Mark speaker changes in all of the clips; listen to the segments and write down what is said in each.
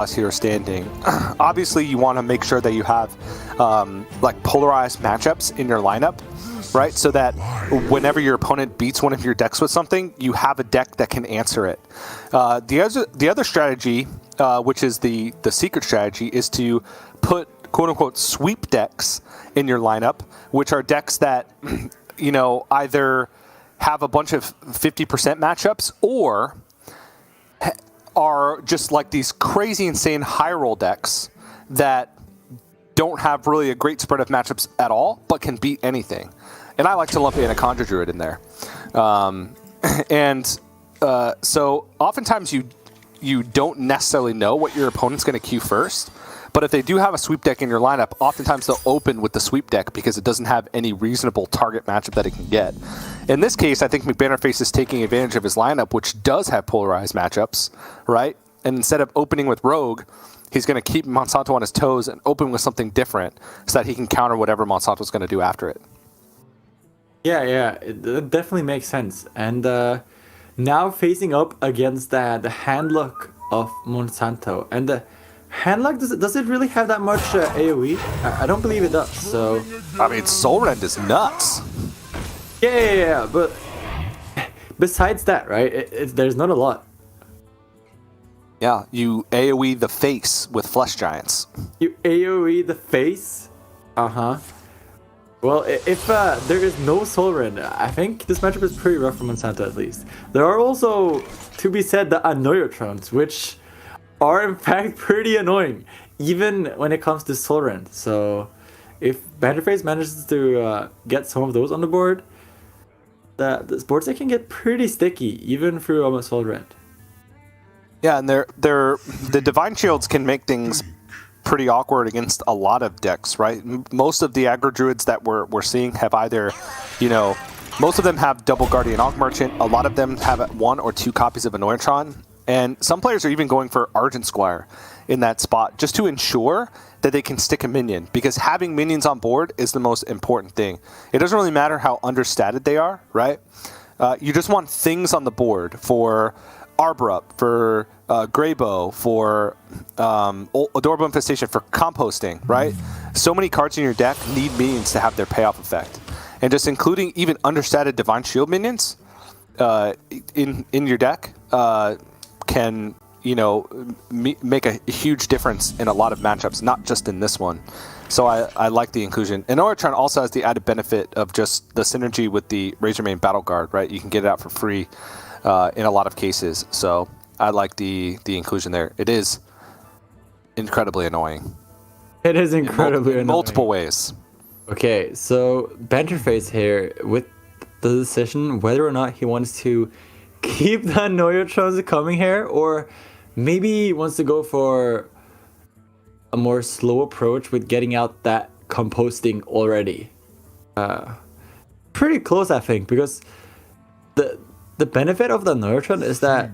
Speaker 1: us here standing. Obviously, you want to make sure that you have like polarized matchups in your lineup, right? So that whenever your opponent beats one of your decks with something, you have a deck that can answer it. The other strategy, which is the secret strategy, is to put quote-unquote sweep decks in your lineup, which are decks that, you know, either have a bunch of 50% matchups or are just like these crazy, insane high roll decks that don't have really a great spread of matchups at all, but can beat anything. And I like to lump Anaconda Druid in there. So oftentimes you don't necessarily know what your opponent's going to queue first. But if they do have a sweep deck in your lineup, oftentimes they'll open with the sweep deck because it doesn't have any reasonable target matchup that it can get. In this case, I think McBanterFace is taking advantage of his lineup, which does have polarized matchups, right? And instead of opening with Rogue, he's going to keep Monsanto on his toes and open with something different so that he can counter whatever Monsanto's going to do after it.
Speaker 2: Yeah, it definitely makes sense. And now facing up against the hand luck of Monsanto. And the hand luck, does it really have that much AoE? I don't believe it does. So
Speaker 1: I mean, Soul Rend is nuts.
Speaker 2: Yeah, but besides that, right, there's not a lot.
Speaker 1: Yeah, you AoE the face with Flesh Giants.
Speaker 2: You AoE the face? Uh-huh. Well, if there is no Soul Rend, I think this matchup is pretty rough for Monsanto at least. There are also, to be said, the Annoyotrons, which are in fact pretty annoying, even when it comes to Soul Rend. So if McBanterFace manages to get some of those on the board, the board deck can get pretty sticky, even through almost Soul Rend.
Speaker 1: Yeah, and the Divine Shields can make things pretty awkward against a lot of decks, right? Most of the aggro druids that we're seeing have either, you know, most of them have double Guardian Ankh Merchant. A lot of them have 1 or 2 copies of Annoyatron. And some players are even going for Argent Squire in that spot just to ensure that they can stick a minion, because having minions on board is the most important thing. It doesn't really matter how understated they are, right? You just want things on the board for Arbor, for Greybow, for Adorable Infestation, for composting, right? So many cards in your deck need minions to have their payoff effect. And just including even understated Divine Shield minions in your deck can, you know, make a huge difference in a lot of matchups, not just in this one. So I like the inclusion. And Annoyatron also has the added benefit of just the synergy with the Razormane Battle Guard, right? You can get it out for free in a lot of cases. So I like the inclusion there. It is incredibly annoying.
Speaker 2: It is incredibly annoying.
Speaker 1: In multiple ways.
Speaker 2: Okay, so McBanterFace here with the decision whether or not he wants to keep the Annoyotrons coming here, or maybe he wants to go for a more slow approach with getting out that composting already. Pretty close, I think, because the benefit of the Annoyotron is that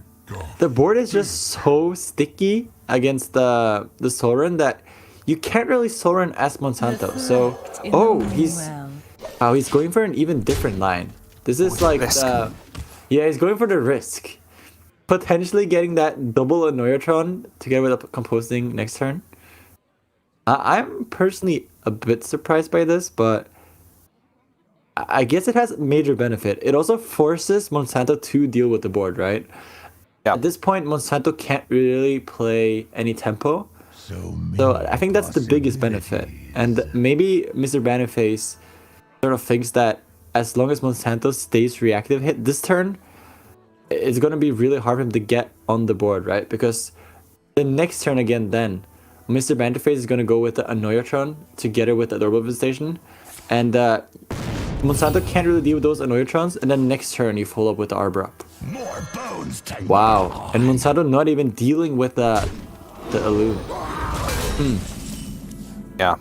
Speaker 2: the board is just so sticky against the Soul Rend that you can't really Soul Rend as Monsanto. So, he's going for an even different line. This is like he's going for the risk. Potentially getting that double Annoyotron together with a composting next turn. I'm personally a bit surprised by this, but I guess it has major benefit. It also forces Monsanto to deal with the board, right? Yeah. At this point, Monsanto can't really play any tempo. So I think that's the biggest benefit. And maybe Mr. McBanterFace sort of thinks that as long as Monsanto stays reactive hit this turn, it's going to be really hard for him to get on the board, right? Because the next turn again then, Mr. McBanterFace is going to go with the Annoyotron together with the Adorable Infestation. And Monsanto can't really deal with those Annoyotrons, and then next turn you follow up with the Arbor Up. Wow. And Monsanto not even dealing with the Illume.
Speaker 1: Yeah.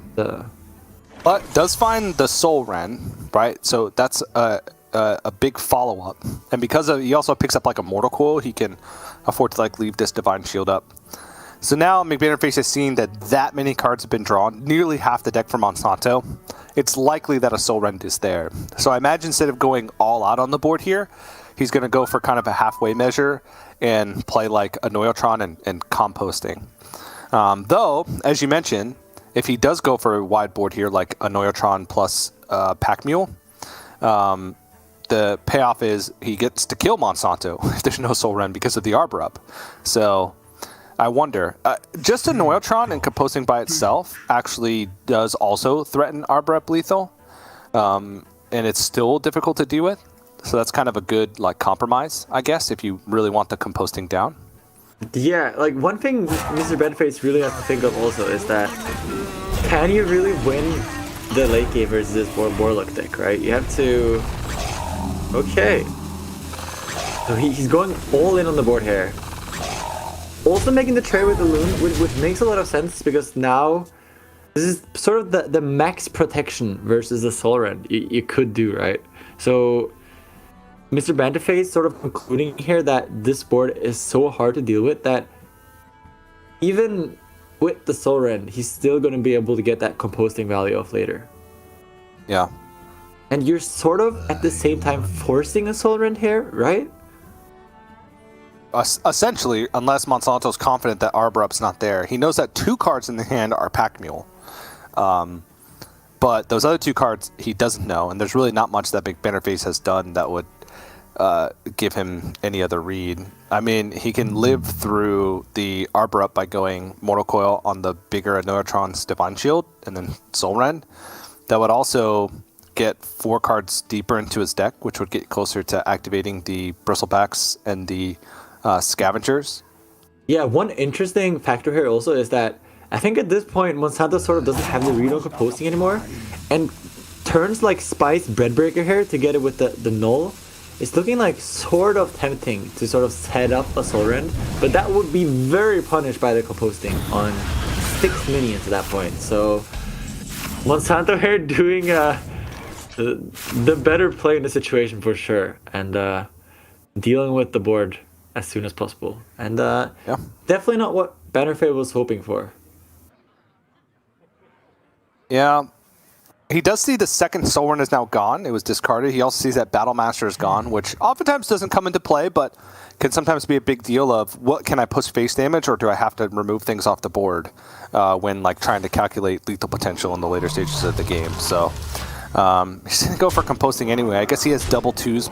Speaker 1: But does find the Soul Rend, right? So that's a big follow-up. And because he also picks up like a Mortal Coil, he can afford to like leave this Divine Shield up. So now McBanterFace has seen that many cards have been drawn, nearly half the deck for Monsanto. It's likely that a Soul Rend is there. So I imagine instead of going all out on the board here, he's going to go for kind of a halfway measure and play like a Annoyotron and composting. Though, as you mentioned, if he does go for a wide board here, like a Neutron plus Pack Mule, the payoff is he gets to kill Monsanto if there's no Soul Rend because of the Arbor up. So I wonder, just a Neutron and composting by itself actually does also threaten Arbor up lethal, and it's still difficult to deal with. So that's kind of a good like compromise, I guess, if you really want the composting down.
Speaker 2: Yeah, like one thing Mr. McBanterFace really has to think of also is that can you really win the late game versus this Warlock deck, right? You have to... Okay. So he's going all in on the board here. Also making the trade with the Loon, which makes a lot of sense because now this is sort of the max protection versus the Soul Rend you could do, right? So Mr. McBanterFace sort of concluding here that this board is so hard to deal with that even with the Soul Rend, he's still going to be able to get that composting value off later.
Speaker 1: Yeah.
Speaker 2: And you're sort of at the same time forcing a Soul Rend here, right?
Speaker 1: Essentially, unless Monsanto's confident that Arbor Up's not there. He knows that 2 cards in the hand are Pack Mule. But those other 2 cards he doesn't know, and there's really not much that McBanterFace has done that would give him any other read. I mean, he can live through the Arbor Up by going Mortal Coil on the bigger Neutron's Divine Shield and then Soul Rend. That would also get 4 cards deeper into his deck, which would get closer to activating the Bristlebacks and the Scavengers.
Speaker 2: Yeah, one interesting factor here also is that I think at this point Monsanto sort of doesn't have the read on composting anymore, and turns like Spice Breadbreaker here together with the Null. It's looking like sort of tempting to sort of set up a Soul Rend, but that would be very punished by the composting on 6 minions at that point. So Monsanto here doing the better play in the situation for sure, and dealing with the board as soon as possible. And definitely not what McBanterFace was hoping for.
Speaker 1: Yeah. He does see the second Soul Rend is now gone. It was discarded. He also sees that Battlemaster is gone, which oftentimes doesn't come into play, but can sometimes be a big deal of what can I push face damage, or do I have to remove things off the board when like trying to calculate lethal potential in the later stages of the game. So he's going to go for composting anyway. I guess he has double 2s,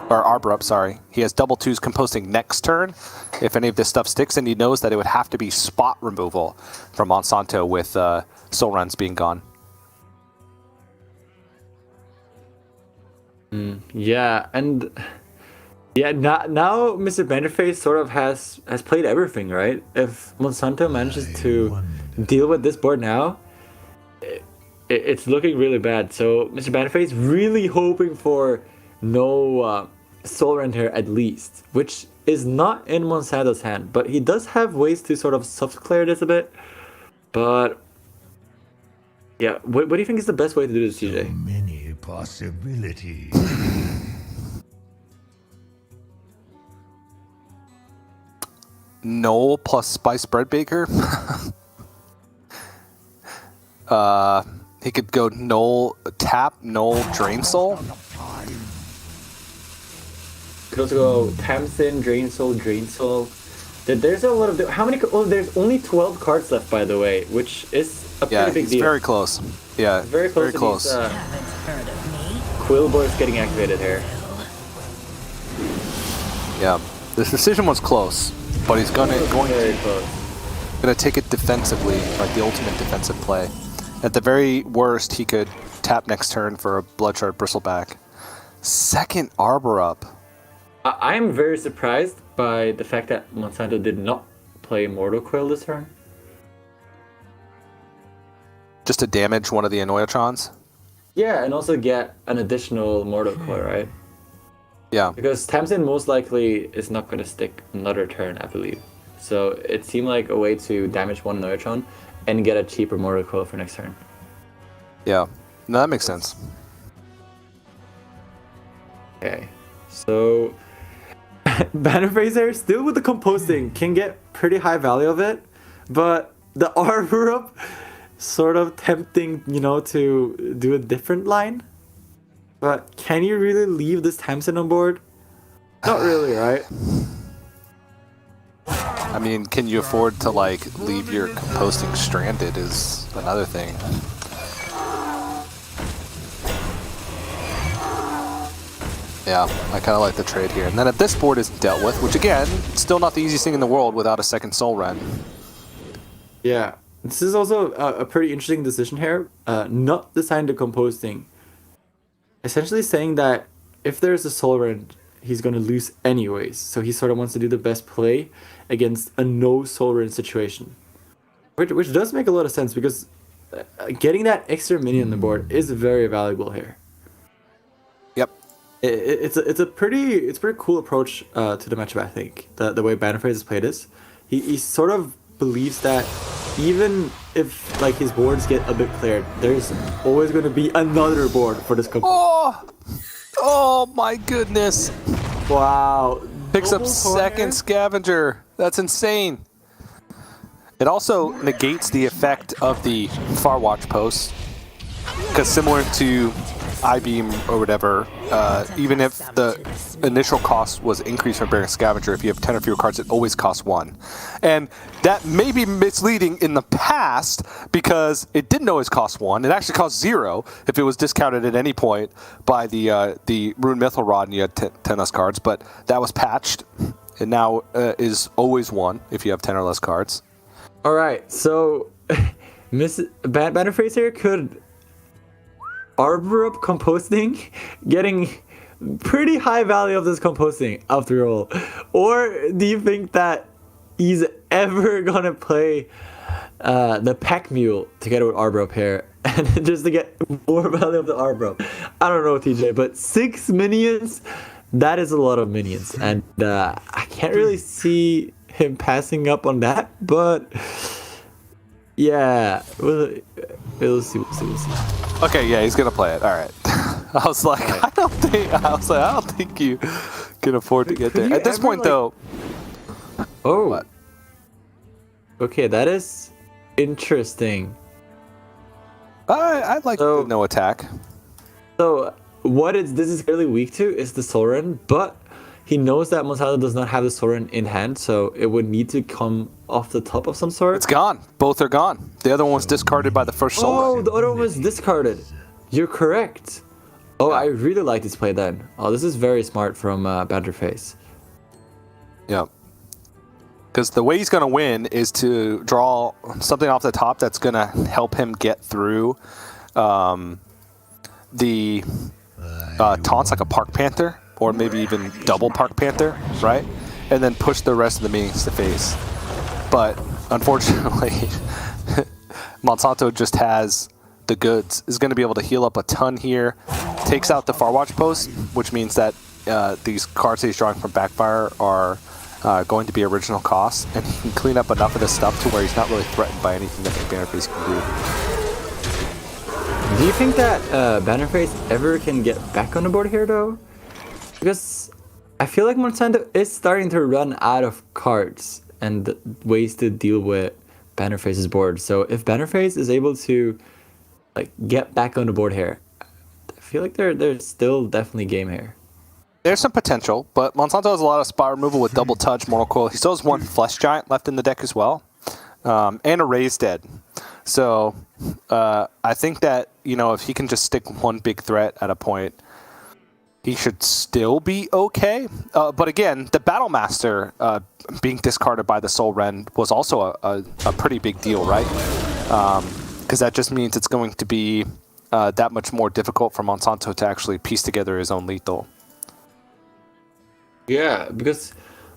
Speaker 1: or Arbor Up, sorry. He has double 2s composting next turn if any of this stuff sticks, and he knows that it would have to be spot removal from Monsanto with Soul Rends being gone.
Speaker 2: Yeah, and yeah, now Mr. McBanterFace sort of has played everything, right? If Monsanto manages to deal with this board now, it's looking really bad. So Mr. McBanterFace really hoping for no Soul Rend here at least, which is not in Monsanto's hand, but he does have ways to sort of soft clear this a bit. But yeah, what do you think is the best way to do this, TJ?
Speaker 3: So many possibilities.
Speaker 1: Null plus Spice Breadbaker. He could go Null tap, Null Drain Soul.
Speaker 2: Could also go Tamsin, Drain Soul, Drain Soul. There's a lot of... How many... Oh, there's only 12 cards left, by the way, which is a pretty big deal.
Speaker 1: Yeah, very close. Yeah,
Speaker 2: very close. Very close. Quill Boys getting activated here.
Speaker 1: Yeah, this decision was close, but he's going to take it defensively, like the ultimate defensive play. At the very worst, he could tap next turn for a Bloodshard Bristleback. Second Arbor Up.
Speaker 2: I am very surprised by the fact that Monsanto did not play Mortal Coil this turn.
Speaker 1: Just to damage one of the Annoyatrons?
Speaker 2: Yeah, and also get an additional Mortal Coil, right?
Speaker 1: Yeah.
Speaker 2: Because Tamsin most likely is not going to stick another turn, I believe. So it seemed like a way to damage one Annoyatron and get a cheaper Mortal Coil for next turn.
Speaker 1: Yeah, no, that makes sense.
Speaker 2: Okay, so McBanterFace still with the composting can get pretty high value of it, but the Arbor Up sort of tempting, you know, to do a different line. But can you really leave this Tamsin on board? Not really, right?
Speaker 1: I mean, can you afford to like leave your composting stranded is another thing. Yeah, I kind of like the trade here. And then if this board isn't dealt with, which again, still not the easiest thing in the world without a second Soul Ren.
Speaker 2: Yeah, this is also a pretty interesting decision here. Not deciding to composting. Essentially saying that if there's a Soul Ren, he's going to lose anyways. So he sort of wants to do the best play against a no Soul Ren situation. Which does make a lot of sense because getting that extra minion on the board is very valuable here.
Speaker 1: Yep.
Speaker 2: It's a pretty cool approach to the matchup. I think the way McBanterFace has played this, he sort of believes that even if like his boards get a bit cleared, there's always going to be another board for this company.
Speaker 1: Oh my goodness!
Speaker 2: Wow!
Speaker 1: Picks up
Speaker 2: Double
Speaker 1: second
Speaker 2: corner?
Speaker 1: Scavenger. That's insane. It also negates the effect of the Farwatch post, because similar to I-Beam or whatever, even if the initial cost was increased from bearing Scavenger, if you have 10 or fewer cards, it always costs 1. And that may be misleading in the past because it didn't always cost 1. It actually cost 0 if it was discounted at any point by the Rune Mythal Rod and you had 10 less cards, but that was patched. It now is always 1 if you have 10 or less cards.
Speaker 2: All right, so McBanterFace here could arbor up composting, getting pretty high value of this composting after all. Or do you think that he's ever gonna play the Pack Mule together with arbor up here and just to get more value of the arbor up? I don't know, TJ, but 6 minions, that is a lot of minions, and I can't really see him passing up on that, but yeah, we'll see.
Speaker 1: Okay, yeah, he's gonna play it. All right. I was like, I don't think you can afford to get there. At this point, though.
Speaker 2: Oh.
Speaker 1: What?
Speaker 2: Okay, that is interesting.
Speaker 1: I'd like
Speaker 2: So-
Speaker 1: no attack.
Speaker 2: So this is fairly weak to is the Soren, but he knows that Monsanto does not have the Soren in hand, so it would need to come off the top of some sort.
Speaker 1: It's gone. Both are gone. The other one was discarded by the first Soul
Speaker 2: Oh,
Speaker 1: Ren.
Speaker 2: the other one was discarded. You're correct. Oh, I really like this play then. Oh, this is very smart from McBanterFace.
Speaker 1: Yeah. Because the way he's going to win is to draw something off the top that's going to help him get through the taunts, like a Park Panther, or maybe even double Park Panther, right? And then push the rest of the minions to face. But unfortunately, Monsanto just has the goods. Is going to be able to heal up a ton here. Takes out the Farwatch post, which means that these cards that he's drawing from Backfire are going to be original costs, and he can clean up enough of this stuff to where he's not really threatened by anything that McBanterFace can do.
Speaker 2: Do you think that McBanterFace ever can get back on the board here, though? Because I feel like Monsanto is starting to run out of cards and ways to deal with McBanterFace's board. So if McBanterFace is able to like get back on the board here, I feel like there's still definitely game here.
Speaker 1: There's some potential, but Monsanto has a lot of spot removal with double touch, Mortal Coil. He still has 1 Flesh Giant left in the deck as well, and a Raised Dead. So I think that, if he can just stick 1 big threat at a point, he should still be okay. But again, the Battlemaster being discarded by the Soul Ren was also a pretty big deal, right? Because that just means it's going to be that much more difficult for Monsanto to actually piece together his own lethal.
Speaker 2: Yeah, because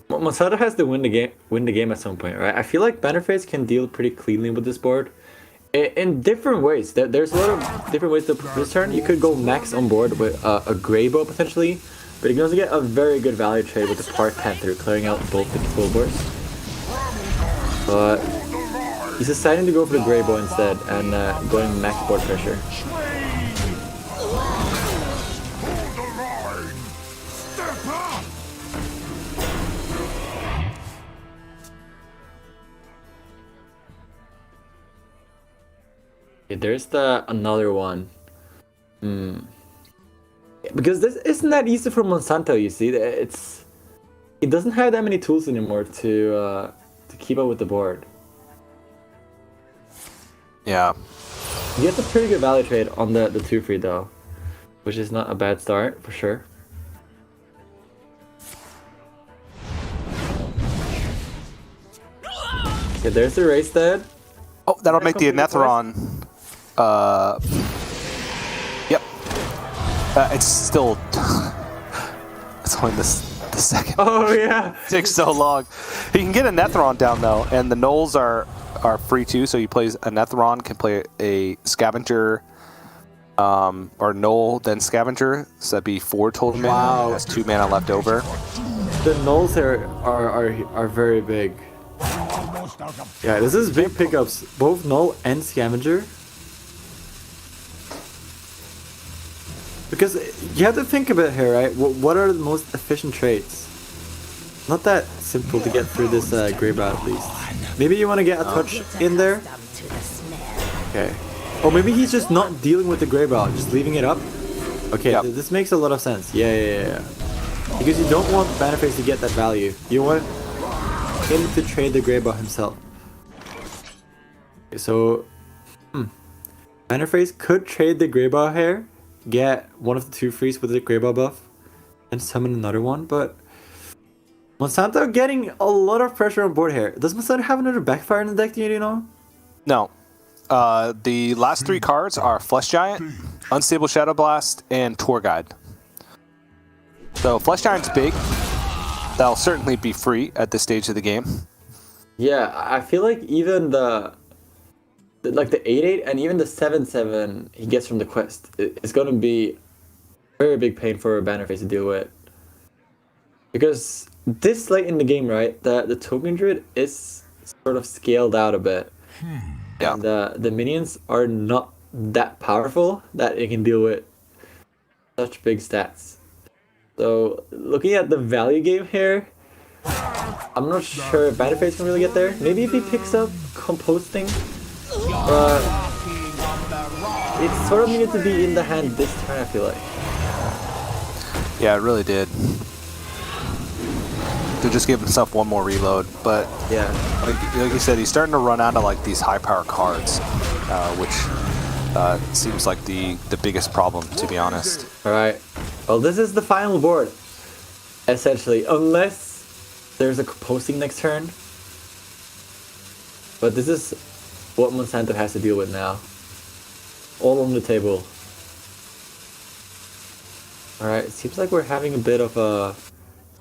Speaker 2: Monsanto has to win the game at some point, right? I feel like McBanterFace can deal pretty cleanly with this board in different ways. There's a lot of different ways to approach this turn. You could go max on board with a Grey Bow potentially, but you can also get a very good value trade with the Park Panther, clearing out both the full boards. But he's deciding to go for the Grey Bow instead and going max board pressure. There's another one. Because this isn't that easy for Monsanto, you see. It doesn't have that many tools anymore to to keep up with the board.
Speaker 1: Yeah.
Speaker 2: He gets a pretty good value trade on the 2 free though, which is not a bad start for sure. Okay, there's the race dead.
Speaker 1: Oh, that'll make the Anetheron. Yep. It's still. It's only the second.
Speaker 2: Oh yeah.
Speaker 1: It takes so long. He can get a Netheron down though, and the Knolls are free too. So he plays a Netheron, can play a Scavenger, or Knoll, then Scavenger. So that'd be 4 total mana.
Speaker 2: Wow.
Speaker 1: Has 2 mana left over.
Speaker 2: The Knolls are very big. Yeah, this is big pickups. Both Knoll and Scavenger. Because you have to think about here, right? What are the most efficient trades? Not that simple to get through this graveyard at least. Maybe you want to get a touch in there. Okay. Or maybe he's just not dealing with the graveyard, just leaving it up. Okay,
Speaker 1: Yep.
Speaker 2: this makes a lot of sense. Yeah. Because you don't want McBanterFace to get that value. You want him to trade the graveyard himself. Okay, so, McBanterFace could trade the graveyard here, get one of the 2 frees with the graveyard buff, and summon another one, but Monsanto getting a lot of pressure on board here. Does Monsanto have another backfire in the deck, do you know?
Speaker 1: No. The last 3 cards are Flesh Giant, Unstable Shadow Blast, and Tour Guide. So Flesh Giant's big. That'll certainly be free at this stage of the game.
Speaker 2: Yeah, I feel like even the 8/8 and even the 7/7 he gets from the quest, it's gonna be very big pain for McBanterFace to deal with. Because this late in the game, right, the Token Druid is sort of scaled out a bit.
Speaker 1: Yeah.
Speaker 2: And the minions are not that powerful that it can deal with such big stats. So looking at the value game here, I'm not sure if McBanterFace can really get there. Maybe if he picks up Composting, but it sort of needed to be in the hand this turn, I feel like.
Speaker 1: Yeah, it really did. To just give himself one more reload, but
Speaker 2: Yeah.
Speaker 1: like you said, he's starting to run out of like these high power cards, which seems like the biggest problem, to be honest.
Speaker 2: Alright. Well, this is the final board, essentially, unless there's a Composting next turn. But this is what Monsanto has to deal with now. All on the table. Alright, it seems like we're having a bit of a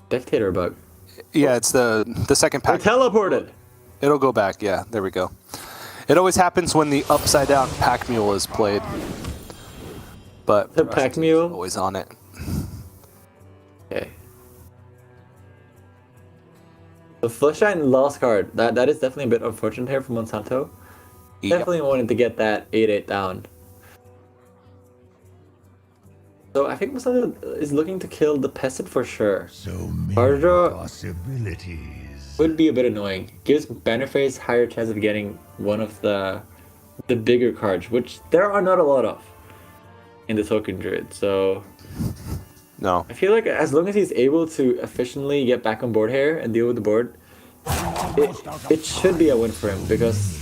Speaker 2: spectator bug.
Speaker 1: Yeah, it's the second
Speaker 2: We're
Speaker 1: pack.
Speaker 2: teleported!
Speaker 1: It'll go back. Yeah, there we go. It always happens when the upside down pack mule is played. But
Speaker 2: The pack mule?
Speaker 1: always on it.
Speaker 2: Okay. The Fleshine lost card. That is definitely a bit unfortunate here for Monsanto.
Speaker 1: Yep.
Speaker 2: Definitely wanted to get that 8/8 down. So I think Monsanto is looking to kill the peasant for sure.
Speaker 3: So many
Speaker 2: Hardra
Speaker 3: possibilities.
Speaker 2: would be a bit annoying. Gives McBanterFace higher chance of getting one of the bigger cards, which there are not a lot of in the Token Druid. So
Speaker 1: No.
Speaker 2: I feel like as long as he's able to efficiently get back on board here and deal with the board, it should be a win for him, because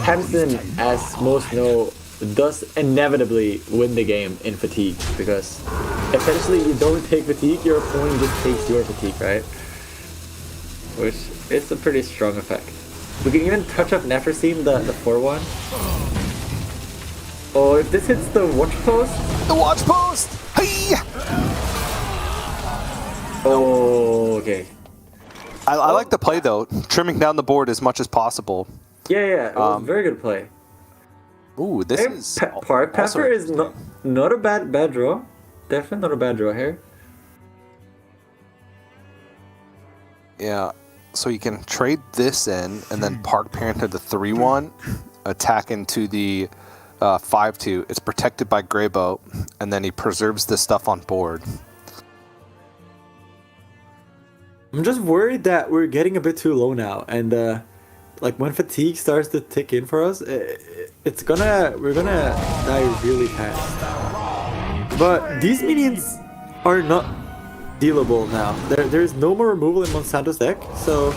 Speaker 2: Hamson, as most know, does inevitably win the game in fatigue, because essentially you don't take fatigue, your opponent just takes your fatigue, right? Which is a pretty strong effect. We can even touch up Nephrosim, the 4-1. Oh, if this hits the watch post.
Speaker 1: The watch post! Hey!
Speaker 2: Oh, okay.
Speaker 1: I like the play though, trimming down the board as much as possible.
Speaker 2: Yeah, it was a very good play.
Speaker 1: Ooh, this is
Speaker 2: Park
Speaker 1: also
Speaker 2: Pepper is not a bad draw. Definitely not a bad draw here.
Speaker 1: Yeah, so you can trade this in, and then Park Panther the 3/1, attack into the 5/2. It's protected by Greyboat, and then he preserves this stuff on board.
Speaker 2: I'm just worried that we're getting a bit too low now, and like when fatigue starts to tick in for us, we're gonna die really fast. But these minions are not dealable now. There's no more removal in Monsanto's deck, so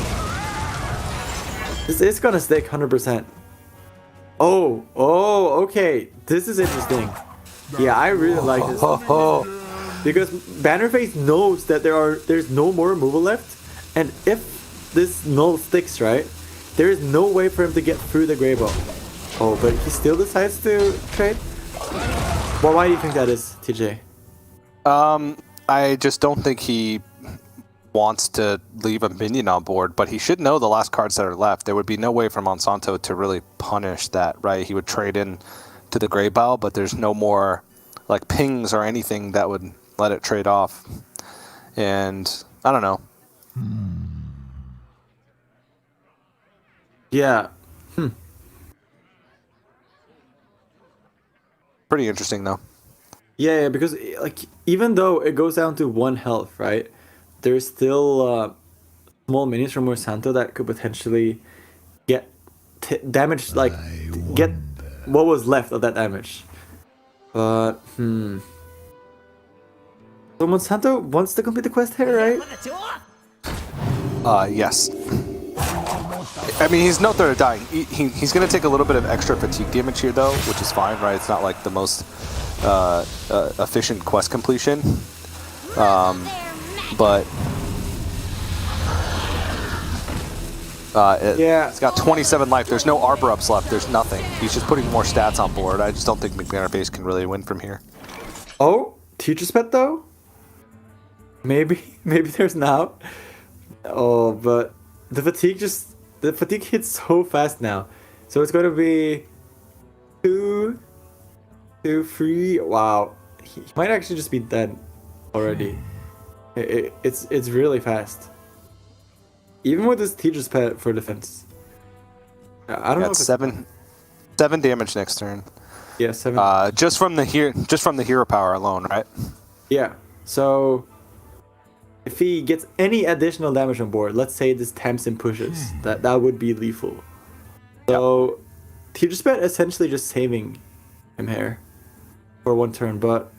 Speaker 2: This is gonna stick 100%. Oh, okay. This is interesting. Yeah, I really like this. Because McBanterFace knows that there's no more removal left, and if this null sticks, right, there is no way for him to get through the Grey Bow. Oh, but he still decides to trade? Well, why do you think that is, TJ?
Speaker 1: I just don't think he wants to leave a minion on board, but he should know the last cards that are left. There would be no way for Monsanto to really punish that, right? He would trade in to the Grey Bow, but there's no more like pings or anything that would let it trade off. And I don't know.
Speaker 2: Yeah.
Speaker 1: Pretty interesting though.
Speaker 2: Yeah, because like even though it goes down to 1 health, right? There's still small minions from Monsanto that could potentially get damage, like get what was left of that damage. But So Monsanto wants to complete the quest here, right?
Speaker 1: Yes. I mean, he's no threat of dying. He's going to take a little bit of extra fatigue damage here, though, which is fine, right? It's not like the most efficient quest completion. But it's got 27 life. There's no arbor ups left. There's nothing. He's just putting more stats on board. I just don't think McBanterFace can really win from here.
Speaker 2: Oh, Teacher's Pet though? Maybe there's now. Oh, but the fatigue hits so fast now. So it's going to be 2, 3. Wow, he might actually just be dead already. It's really fast. Even with this Teacher's Pet for defense. I don't know. If
Speaker 1: 7 damage next turn.
Speaker 2: Yeah, 7.
Speaker 1: Just from the hero power alone, right?
Speaker 2: Yeah. So if he gets any additional damage on board, let's say this tempts and pushes, that would be lethal. So Teacher's Pet essentially just saving him here for 1 turn, but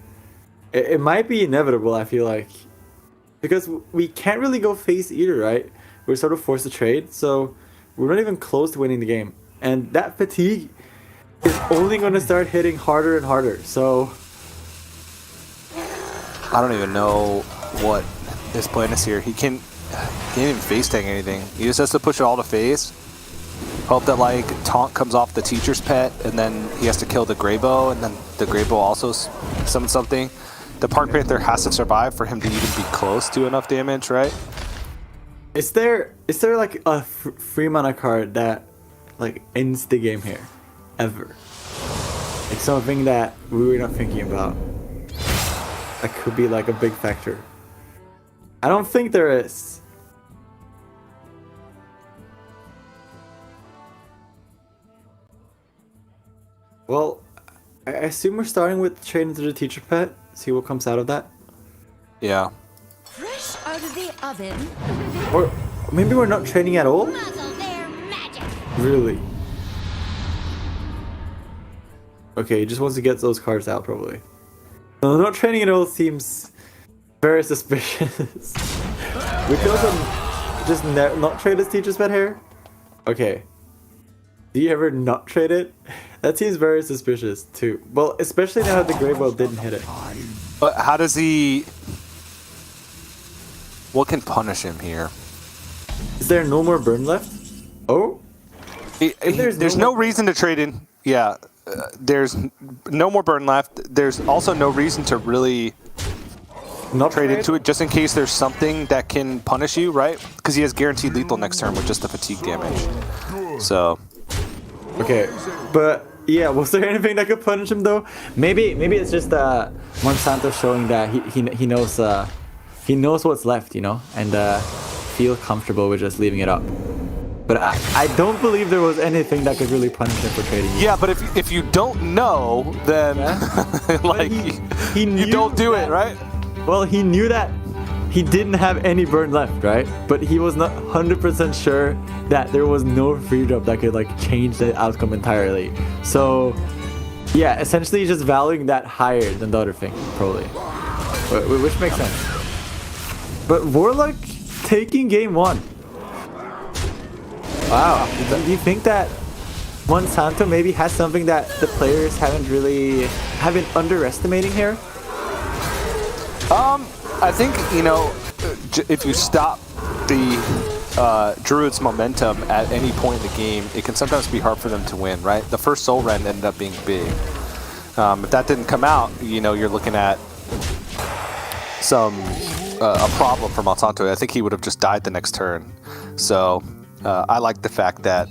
Speaker 2: it might be inevitable, I feel like. Because we can't really go face either, right? We're sort of forced to trade, so we're not even close to winning the game. And that fatigue is only going to start hitting harder and harder, so
Speaker 1: I don't even know what his plan is here. He can't even face tank anything. He just has to push it all to face. Hope that like taunt comes off the Teacher's Pet, and then he has to kill the Grey Bow, and then the Grey Bow also summons something. The Park Panther has to survive for him to even be close to enough damage, right?
Speaker 2: Is there like a free mana card that like ends the game here, ever? Like something that we were not thinking about. That could be like a big factor. I don't think there is. Well, I assume we're starting with trade into the Teacher Pet. See what comes out of that.
Speaker 1: Yeah.
Speaker 4: Fresh out of the oven.
Speaker 2: Or maybe we're not trading at all?
Speaker 4: Muzzle their magic.
Speaker 2: Really? Okay, he just wants to get those cards out, probably. So not trading at all seems very suspicious. We could also just not trade this Teacher's Pet here? Okay. Do you ever not trade it? That seems very suspicious, too. Well, especially now that the Grey Bow didn't hit it.
Speaker 1: But how does he... What can punish him here?
Speaker 2: Is there no more burn left? Oh?
Speaker 1: There's no reason to trade in. Yeah. There's no more burn left. There's also no reason to really
Speaker 2: Not
Speaker 1: trade into it, just in case there's something that can punish you, right? Because he has guaranteed lethal next turn with just the fatigue damage. So...
Speaker 2: Okay, but yeah, was there anything that could punish him though? Maybe it's just Monsanto showing that he knows what's left, you know, and feel comfortable with just leaving it up. But I don't believe there was anything that could really punish him for trading.
Speaker 1: Yeah, but if you don't know, then like you don't do it, right?
Speaker 2: Well, he knew that he didn't have any burn left, right? But he was not 100% sure that there was no free drop that could like change the outcome entirely. So yeah, essentially just valuing that higher than the other thing, probably. Which makes sense. But Warlock taking game 1. Wow. Do you think that Monsanto maybe has something that the players have been underestimating here?
Speaker 1: I think, if you stop the Druid's momentum at any point in the game, it can sometimes be hard for them to win, right? The first Soul Rend ended up being big. If that didn't come out, you're looking at a problem for Monsanto. I think he would have just died the next turn. So I like the fact that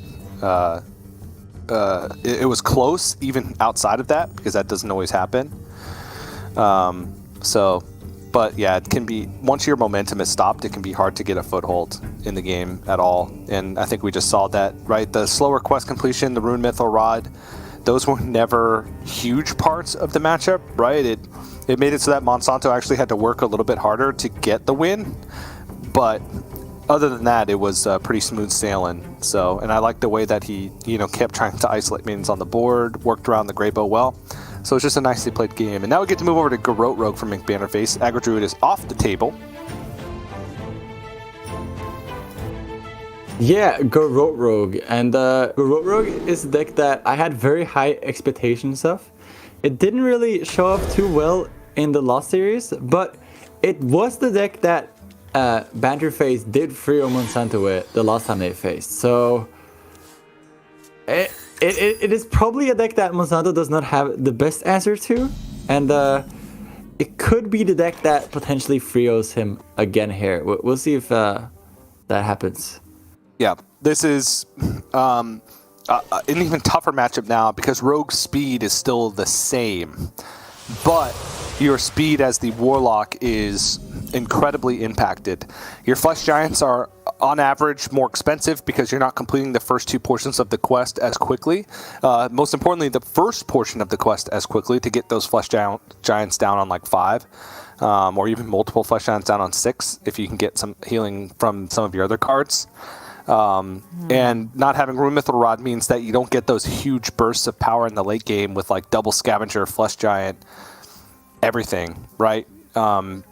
Speaker 1: it was close even outside of that, because that doesn't always happen. But yeah, it can be, once your momentum is stopped, it can be hard to get a foothold in the game at all. And I think we just saw that, right? The slower quest completion, the Rune Mythal Rod, those were never huge parts of the matchup, right? It made it so that Monsanto actually had to work a little bit harder to get the win. But other than that, it was pretty smooth sailing. So, and I like the way that he, kept trying to isolate minions on the board, worked around the Greybow well. So it's just a nicely played game. And now we get to move over to Garrote Rogue from McBanterFace. Aggro Druid is off the table.
Speaker 2: Yeah, Garrote Rogue. And Garrote Rogue is a deck that I had very high expectations of. It didn't really show up too well in the last series, but it was the deck that McBanterFace did 3-0 Monsanto with the last time they faced. So it is probably a deck that Monsanto does not have the best answer to, and it could be the deck that potentially 3-0s him again here. We'll see if that happens.
Speaker 1: Yeah, this is an even tougher matchup now because Rogue's speed is still the same, but your speed as the Warlock is incredibly impacted. Your Flesh Giants are, on average, more expensive because you're not completing the first two portions of the quest as quickly. Most importantly, the first portion of the quest as quickly to get those Flesh Giants down on like 5, or even multiple Flesh Giants down on 6 if you can get some healing from some of your other cards. And not having Rune Mythal Rod means that you don't get those huge bursts of power in the late game with like double Scavenger, Flesh Giant, everything, right? You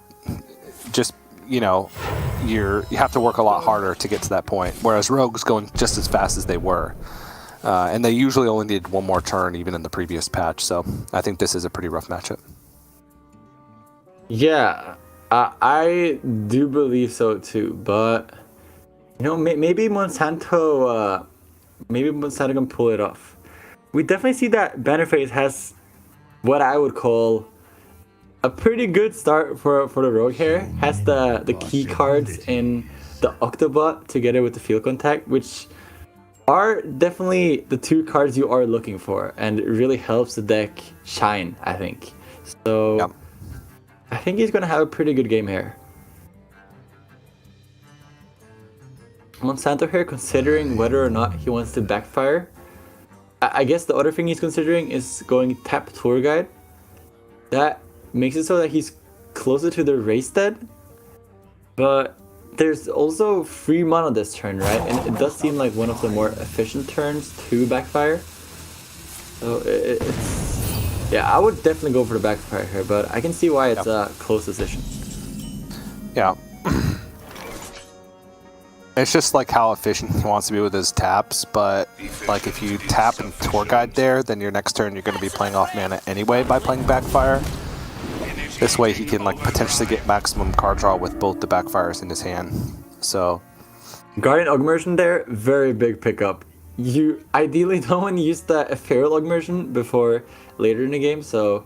Speaker 1: have to work a lot harder to get to that point, whereas Rogue's going just as fast as they were. And they usually only needed one more turn even in the previous patch, so I think this is a pretty rough matchup.
Speaker 2: Yeah, I do believe so too, but maybe Monsanto can pull it off. We definitely see that McBanterFace has what I would call a pretty good start for the Rogue here. Has the key cards in the Octobot together with the Field Contact, which are definitely the two cards you are looking for, and it really helps the deck shine, I think. So
Speaker 1: yep.
Speaker 2: I think he's gonna have a pretty good game here. Monsanto here considering whether or not he wants to backfire. I guess the other thing he's considering is going tap Tour Guide. That makes it so that he's closer to the race dead. But there's also 3 mana this turn, right? And it does seem like one of the more efficient turns to backfire. So I would definitely go for the backfire here, but I can see why it's a close decision.
Speaker 1: Yeah. It's just like how efficient he wants to be with his taps, but like if you tap and Tour Guide there, then your next turn you're going to be playing off mana anyway by playing Backfire. This way he can like potentially get maximum card draw with both the Backfires in his hand. So
Speaker 2: Guardian Augmersion there, very big pickup. You ideally don't want to use the Ethereal Augmersion before later in the game, so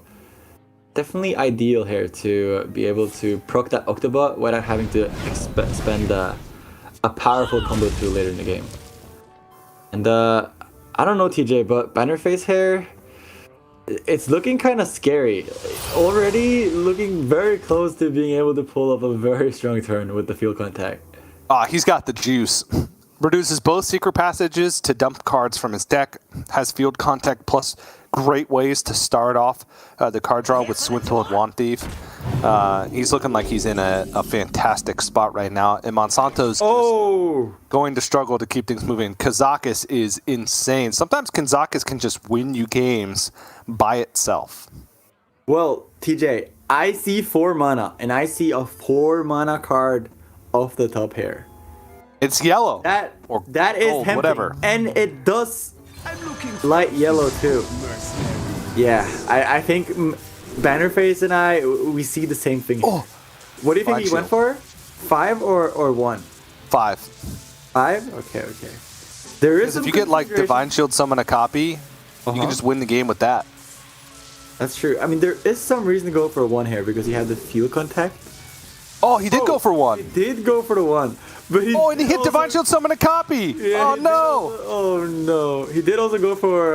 Speaker 2: definitely ideal here to be able to proc that Octobot without having to spend a powerful combo tool later in the game. And I don't know TJ, but McBanterFace here, it's looking kind of scary. Already looking very close to being able to pull up a very strong turn with the Field Contact.
Speaker 1: He's got the juice. Reduces both secret passages to dump cards from his deck. Has Field Contact plus great ways to start off the card draw with Swintle and Wand Thief. He's looking like he's in a fantastic spot right now. And Monsanto's going to struggle to keep things moving. Kazakis is insane. Sometimes Kazakis can just win you games by itself.
Speaker 2: Well, TJ, I see 4 mana, and I see a 4 mana card off the top here.
Speaker 1: It's yellow. Or
Speaker 2: That is
Speaker 1: gold,
Speaker 2: tempting.
Speaker 1: whatever.
Speaker 2: And it does light yellow too. Yeah, I think McBanterFace and I, we see the same thing here.
Speaker 1: Oh,
Speaker 2: What do you think he
Speaker 1: Divine
Speaker 2: went for? 5 or 1?
Speaker 1: 5.
Speaker 2: 5? Okay. There is
Speaker 1: Because if you get like Divine Shield summon a copy, you can just win the game with that.
Speaker 2: That's true. I mean, there is some reason to go for 1 here because he had the field contact.
Speaker 1: Oh, he did go for 1.
Speaker 2: He did go for the 1. But he
Speaker 1: Oh, and he hit
Speaker 2: also-
Speaker 1: Divine Shield summon a copy.
Speaker 2: Yeah,
Speaker 1: Oh
Speaker 2: he did
Speaker 1: no.
Speaker 2: oh no. He did also go for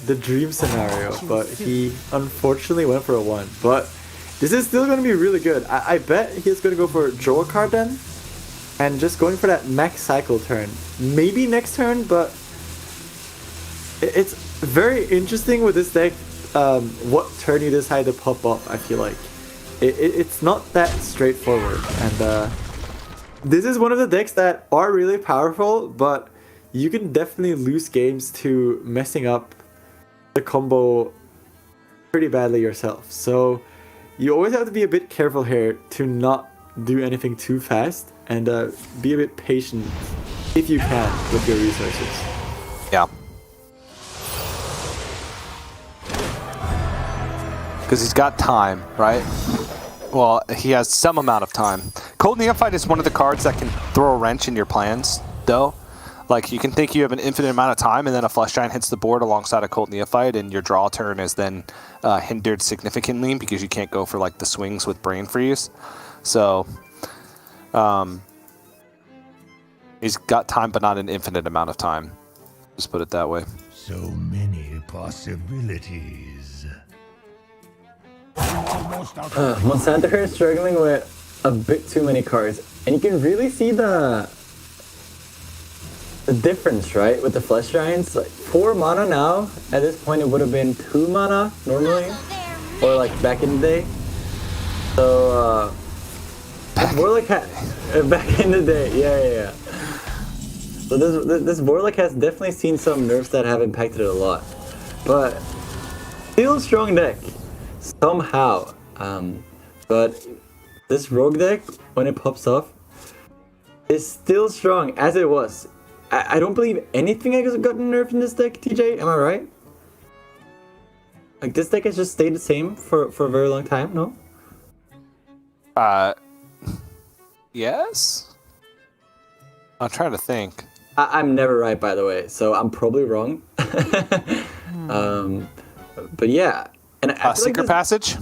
Speaker 2: the dream scenario, but he unfortunately went for a 1. But this is still going to be really good. I bet he's going to go for draw a card then, and just going for that max cycle turn. Maybe next turn, but it's very interesting with this deck. What turn you decide to pop up, I feel like it's not that straightforward, and this is one of the decks that are really powerful, but you can definitely lose games to messing up the combo pretty badly yourself. So you always have to be a bit careful here to not do anything too fast, and be a bit patient if you can with your resources.
Speaker 1: Yeah. Because he's got time, right? Well, he has some amount of time. Cold Neophyte is one of the cards that can throw a wrench in your plans, though. Like, you can think you have an infinite amount of time, and then a Flesh Giant hits the board alongside a Cold Neophyte, and your draw turn is then hindered significantly because you can't go for, like, the swings with Brain Freeze. So, he's got time, but not an infinite amount of time. Just put it that way.
Speaker 3: So many possibilities.
Speaker 2: Monsanto is struggling with a bit too many cards, and you can really see the difference, right, with the Flesh Giants. Like 4 mana now. At this point, it would have been 2 mana normally, or like back in the day. So Warlock back in the day, yeah. So this Warlock has definitely seen some nerfs that have impacted it a lot, but still a strong deck somehow. But this Rogue deck, when it pops off, is still strong as it was. I don't believe anything has gotten nerfed in this deck, TJ. Am I right? Like, this deck has just stayed the same for a very long time, no?
Speaker 1: Yes? I'm trying to think.
Speaker 2: I'm never right, by the way, so I'm probably wrong. But yeah. And I feel
Speaker 1: Secret
Speaker 2: like
Speaker 1: Passage?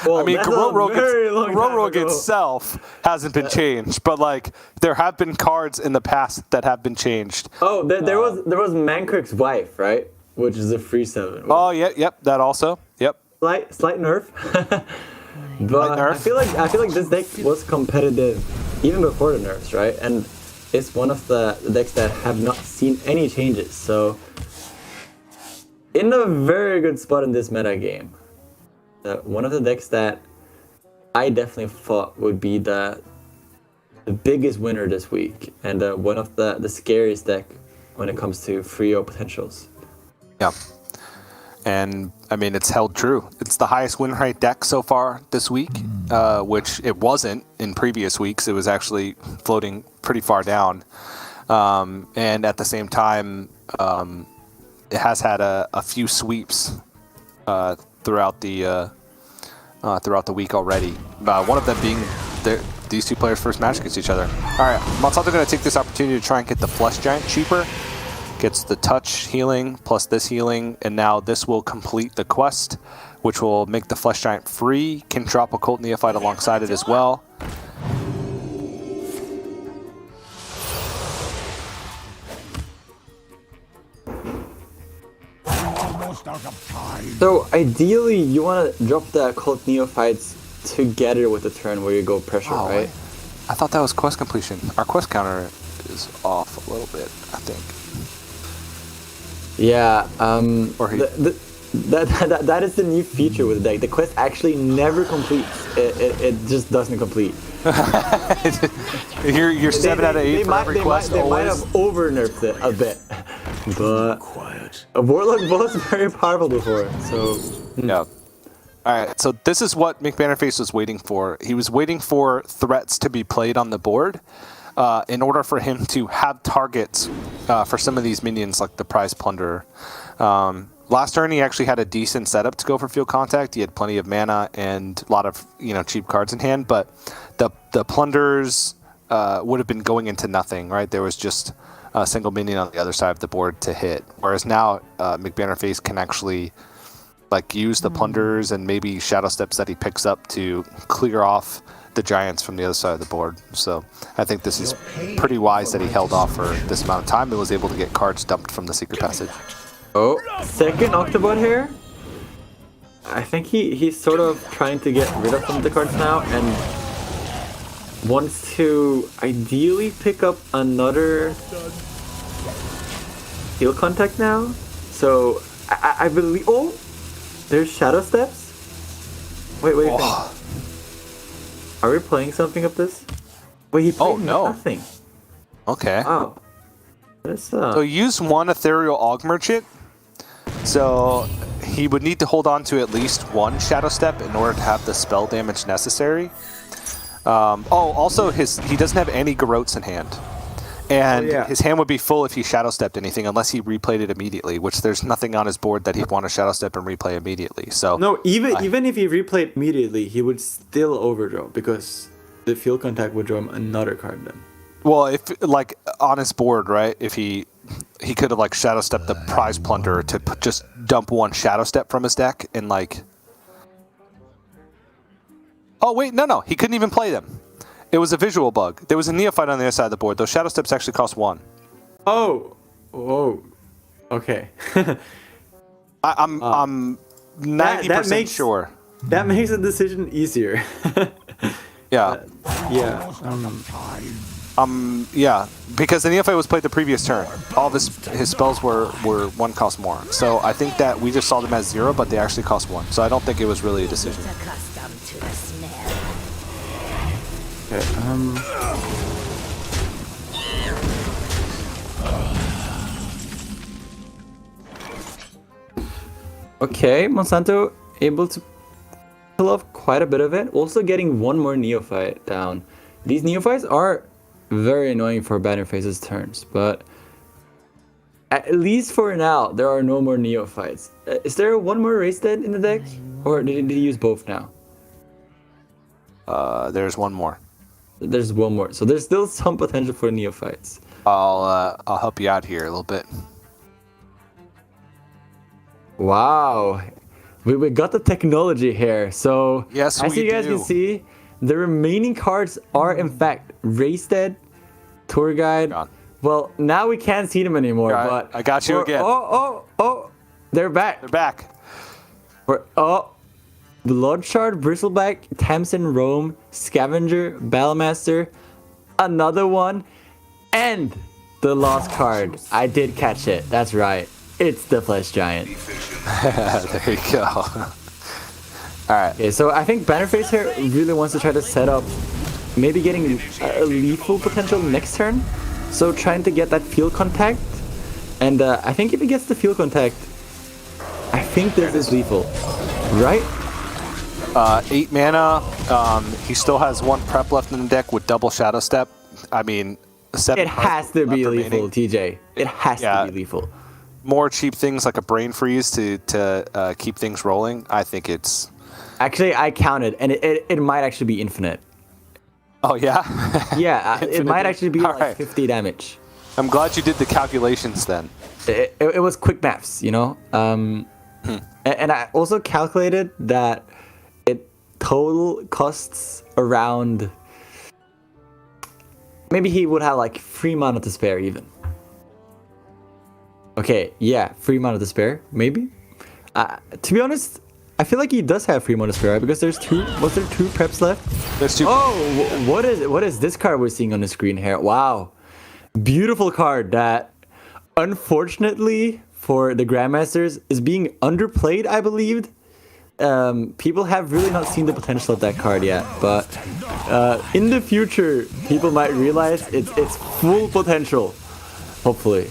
Speaker 2: well,
Speaker 1: I mean,
Speaker 2: that's a
Speaker 1: Rogue
Speaker 2: very long time ago.
Speaker 1: itself hasn't been changed, but like there have been cards in the past that have been changed.
Speaker 2: Oh, there was Mankrik's wife, right? Which is a free 7.
Speaker 1: Oh, yeah, yep, that also. Yep.
Speaker 2: Slight nerf. But
Speaker 1: nerf.
Speaker 2: I feel like this deck was competitive even before the nerfs, right? And it's one of the decks that have not seen any changes. So in a very good spot in this meta game. One of the decks that I definitely thought would be the biggest winner this week, and one of the scariest deck when it comes to 3-0 potentials.
Speaker 1: Yeah. And, I mean, it's held true. It's the highest win rate deck so far this week, which it wasn't in previous weeks. It was actually floating pretty far down. And at the same time, it has had a few sweeps throughout the week already. One of them being these two players' first match against each other. All right, Monsanto going to take this opportunity to try and get the Flesh Giant cheaper. Gets the touch healing plus this healing, and now this will complete the quest, which will make the Flesh Giant free. Can drop Occult Neophyte alongside it as well.
Speaker 2: So ideally, you want to drop the Occult Neophytes together with the turn where you go pressure, right?
Speaker 1: I thought that was quest completion. Our quest counter is off a little bit, I think.
Speaker 2: Yeah.
Speaker 1: Or he...
Speaker 2: that is the new feature with the deck. The quest actually never completes. It just doesn't complete.
Speaker 1: You're 7 out of 8 for every quest.
Speaker 2: They might have over-nerfed it a bit. But a Warlock was very powerful before, so...
Speaker 1: Yeah. All right, so this is what McBanterFace was waiting for. He was waiting for threats to be played on the board in order for him to have targets for some of these minions, like the Prize Plunderer. Last turn, he actually had a decent setup to go for field contact. He had plenty of mana and a lot of cheap cards in hand, but the Plunderers would have been going into nothing, right? There was just a single minion on the other side of the board to hit. Whereas now, McBanterFace can actually use the Plunderers and maybe Shadow Steps that he picks up to clear off the Giants from the other side of the board. So I think this is pretty wise that he held off for this amount of time and was able to get cards dumped from the Secret Passage.
Speaker 2: Oh, second Octobot here. I think he's sort of trying to get rid of some of the cards now and wants to ideally pick up another field contact now. So I believe... Oh! There's Shadow Steps? Wait, what do you think? Are we playing something of this? Wait, he played nothing.
Speaker 1: Okay.
Speaker 2: Oh. That's,
Speaker 1: So use one Ethereal Aug Merchant. So he would need to hold on to at least one Shadow Step in order to have the spell damage necessary. Also he doesn't have any Garrotes in hand. And his hand would be full if he Shadow Stepped anything, unless he replayed it immediately, which there's nothing on his board that he'd want to Shadow Step and replay immediately. So
Speaker 2: no, even if he replayed immediately, he would still overdraw because the field contact would draw him another card then.
Speaker 1: Well, if on his board, right? If he could have Shadow Stepped the Prize Plunderer to just dump one Shadow Step from his deck and Oh wait, no, he couldn't even play them. It was a visual bug. There was a Neophyte on the other side of the board. Those Shadow Steps actually cost 1.
Speaker 2: Oh, okay.
Speaker 1: I'm 90% sure.
Speaker 2: That makes the decision easier.
Speaker 1: Yeah. Yeah, because the Neophyte was played the previous turn. All of his spells were 1 cost more. So I think that we just saw them as 0, but they actually cost 1. So I don't think it was really a decision.
Speaker 4: Accustomed to the smell.
Speaker 2: Okay, Monsanto able to pull off quite a bit of it. Also getting one more Neophyte down. These Neophytes are very annoying for McBanterFace's turns, but at least for now, there are no more Neophytes. Is there one more Race Dead in the deck? Or did he use both now?
Speaker 1: There's one more.
Speaker 2: There's one more. So there's still some potential for Neophytes.
Speaker 1: I'll help you out here a little bit.
Speaker 2: Wow. We got the technology here. So
Speaker 1: yes,
Speaker 2: as you guys can see, the remaining cards are in fact Race Dead, Tour Guide. Well, now we can't see them anymore, but
Speaker 1: I got you again.
Speaker 2: Oh, they're back.
Speaker 1: They're back.
Speaker 2: Bloodshard, Bristleback, Tamsin, Rome, Scavenger, Battlemaster, another one, and the lost card. I did catch it. That's right. It's the Flesh Giant.
Speaker 1: There you go. Alright.
Speaker 2: Okay, so I think McBanterFace here really wants to try to set up maybe getting a lethal potential next turn. So trying to get that field contact. And I think if he gets the field contact, I think this is lethal. Right?
Speaker 1: 8 mana. He still has 1 prep left in the deck with double Shadow Step. I mean, 7.
Speaker 2: It has to be lethal,
Speaker 1: remaining.
Speaker 2: TJ. It has to be lethal.
Speaker 1: More cheap things like a Brain Freeze to keep things rolling. I think it's...
Speaker 2: Actually, I counted, and it might actually be infinite.
Speaker 1: Oh, yeah?
Speaker 2: Yeah, it might actually be like 50 damage.
Speaker 1: I'm glad you did the calculations then.
Speaker 2: It was quick maths, you know? And I also calculated that it total costs around... Maybe he would have like 3 mana to spare even. Okay, yeah, 3 mana to spare, maybe? To be honest, I feel like he does have 3 mana to spare, right? Because there's 2, was there 2 preps left?
Speaker 1: There's 2.
Speaker 2: Oh, what is this card we're seeing on the screen here? Wow. Beautiful card that, unfortunately, for the Grandmasters, is being underplayed, I believe. People have really not seen the potential of that card yet, but in the future, people might realize its full potential, hopefully.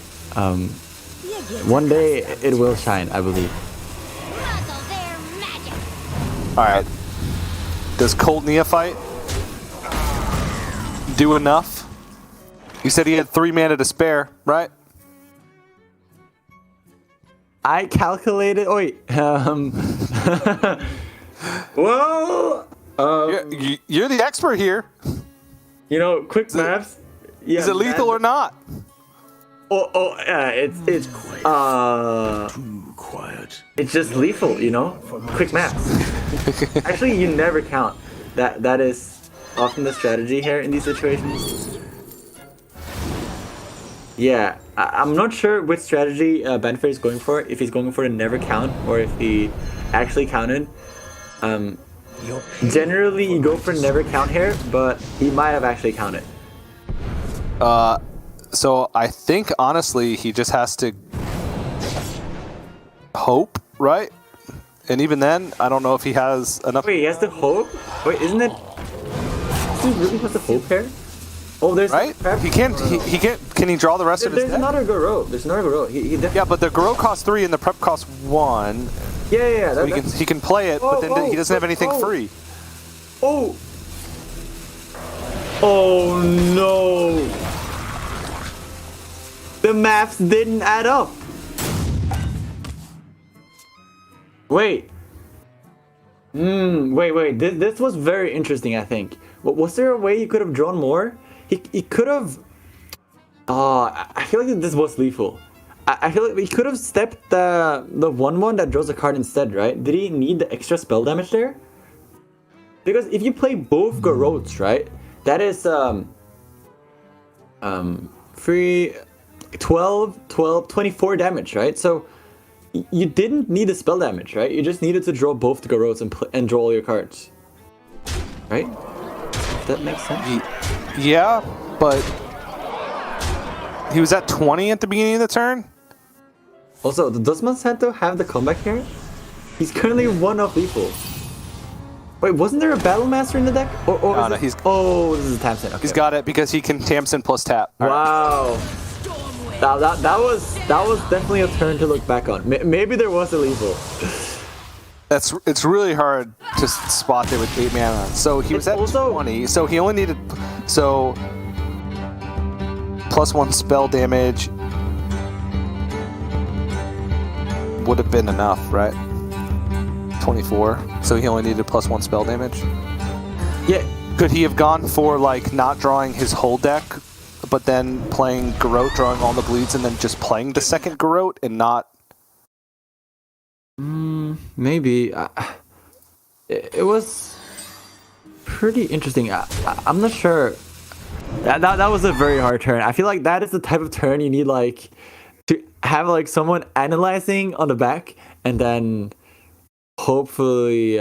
Speaker 2: One day it will shine, I believe.
Speaker 4: Muzzle their magic.
Speaker 1: Alright. Does Cold Neophyte do enough? You said he had 3 mana to spare, right?
Speaker 2: I calculated. Oh, wait. Well,
Speaker 1: You're the expert here.
Speaker 2: you know, quick maps. Yeah,
Speaker 1: Is it lethal or not?
Speaker 2: It's
Speaker 3: Quiet.
Speaker 2: it's just lethal, you know. Quick maps. Actually, you never count. That is often the strategy here in these situations. Yeah, I'm not sure which strategy Benfair is going for. If he's going for a never count or if he actually counted. Generally, you go for never count here, but he might have actually counted.
Speaker 1: So I think honestly he just has to hope, right? And even then, I don't know if he has enough.
Speaker 2: Wait, he has to hope? Wait, isn't it? Does he really have to hope here? Oh, there's
Speaker 1: Right? He can't. He can't. Can he draw the rest of his
Speaker 2: There's
Speaker 1: deck?
Speaker 2: another Garo. There's another Garo. He
Speaker 1: Yeah, but the Garou costs 3 and the prep costs 1.
Speaker 2: Yeah.
Speaker 1: So he can play it, but then he doesn't have anything free.
Speaker 2: Oh. Oh no. The maths didn't add up. Wait. Wait. This was very interesting, I think. Was there a way he could have drawn more? He could have... I feel like this was lethal. I feel like he could have stepped the 1/1 that draws a card instead, right? Did he need the extra spell damage there? Because if you play both Garotes, right? That is 3, 12, 24 damage, right? So you didn't need the spell damage, right? You just needed to draw both the Garotes and draw all your cards. Right? That makes sense.
Speaker 1: Yeah, but he was at 20 at the beginning of the turn.
Speaker 2: Also, does Monsanto have the comeback here? He's currently 1 off lethal. Wait, wasn't there a Battle Master in the deck?
Speaker 1: No, he's.
Speaker 2: Oh, this is Tamsin. Okay.
Speaker 1: He's got it because he can Tamsin plus tap. All right.
Speaker 2: Wow. That was definitely a turn to look back on. Maybe there was a lethal.
Speaker 1: It's really hard to spot there with 8 mana. So he was at 20. So he only needed +1 spell damage would have been enough, right? 24. So he only needed +1 spell damage.
Speaker 2: Yeah.
Speaker 1: Could he have gone for like not drawing his whole deck, but then playing Garrote, drawing all the bleeds, and then just playing the second Garrote and not?
Speaker 2: Maybe. It was pretty interesting. I'm not sure. That was a very hard turn. I feel like that is the type of turn you need like to have like someone analyzing on the back and then hopefully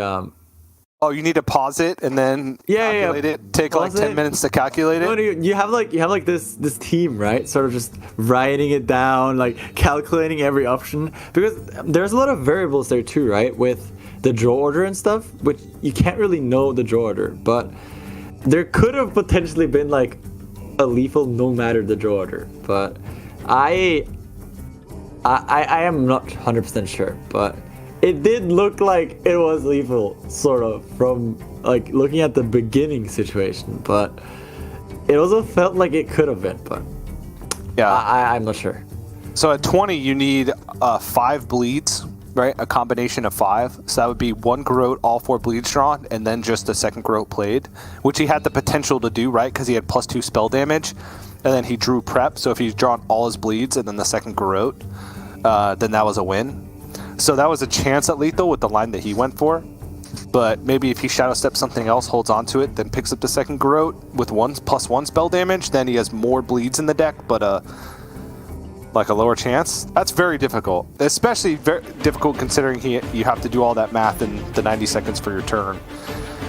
Speaker 1: Oh, you need to pause it and then calculate it. Take
Speaker 2: pause
Speaker 1: like 10 minutes to calculate it.
Speaker 2: No, you have like this team, right? Sort of just writing it down, like calculating every option, because there's a lot of variables there too, right? With the draw order and stuff, which you can't really know the draw order, but there could have potentially been like a lethal no matter the draw order. But I am not 100% sure, but it did look like it was lethal, sort of, from like looking at the beginning situation, but it also felt like it could have been, but
Speaker 1: Yeah.
Speaker 2: I'm not sure.
Speaker 1: So at 20, you need 5 bleeds, right? A combination of 5. So that would be 1 Garrote, all 4 bleeds drawn, and then just a second Garrote played, which he had the potential to do, right? Because he had +2 spell damage, and then he drew prep. So if he's drawn all his bleeds and then the second Garrote, then that was a win. So that was a chance at lethal with the line that he went for. But maybe if he Shadow Steps something else, holds on to it, then picks up the second Garrote with +1 spell damage, then he has more bleeds in the deck, but like a lower chance. That's very difficult, especially very difficult considering you have to do all that math in the 90 seconds for your turn.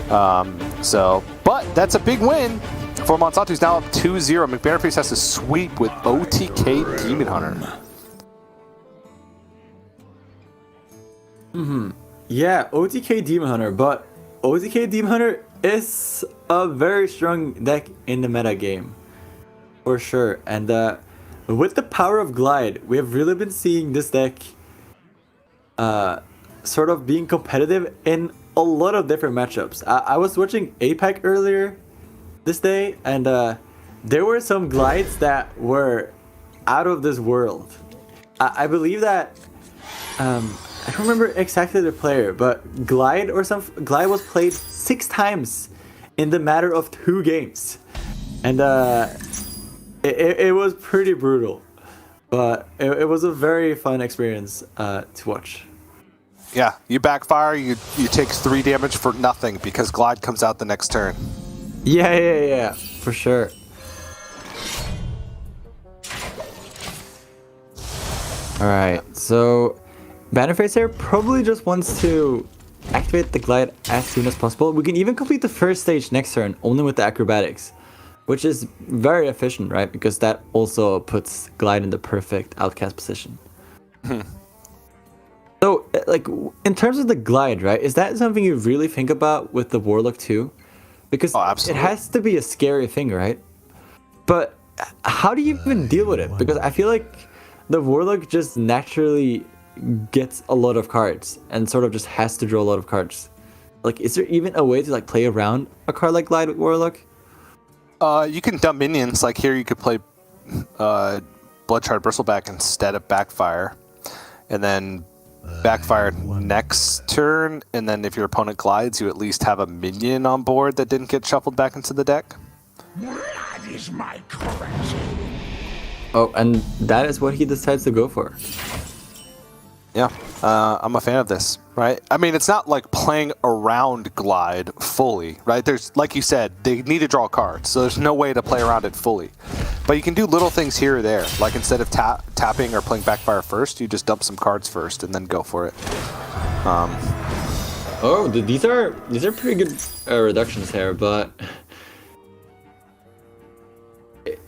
Speaker 1: But that's a big win for Monsanto. He's now up 2-0. McBanterFace has to sweep with OTK Demon Hunter.
Speaker 2: Yeah, OTK Demon Hunter, but OTK Demon Hunter is a very strong deck in the meta game, for sure. And with the power of Glide, we have really been seeing this deck sort of being competitive in a lot of different matchups. I was watching APEC earlier this day, and there were some glides that were out of this world. I believe that I don't remember exactly the player, but glide was played 6 times in the matter of 2 games, and it was pretty brutal, but it was a very fun experience to watch.
Speaker 1: Yeah, you backfire, you take 3 damage for nothing because Glide comes out the next turn.
Speaker 2: Yeah, for sure. Alright, so McBanterFace here probably just wants to activate the Glide as soon as possible. We can even complete the first stage next turn only with the acrobatics, which is very efficient, right? Because that also puts Glide in the perfect outcast position. So, like, in terms of the Glide, right, is that something you really think about with the Warlock too? Because it has to be a scary thing, right? But how do you even deal with it? Because I feel like the Warlock just naturally gets a lot of cards and sort of just has to draw a lot of cards. Like, is there even a way to like play around a card like Glide with Warlock?
Speaker 1: You can dump minions. Like here, you could play Bloodshard Bristleback instead of Backfire, and then Backfire next turn. And then if your opponent glides, you at least have a minion on board that didn't get shuffled back into the deck.
Speaker 3: That is my currency.
Speaker 2: Oh, and that is what he decides to go for.
Speaker 1: Yeah, I'm a fan of this, right? I mean, it's not like playing around Glide fully, right? There's, like you said, they need to draw cards, so there's no way to play around it fully. But you can do little things here or there, like instead of tapping or playing Backfire first, you just dump some cards first and then go for it.
Speaker 2: Oh, these are pretty good reductions here, but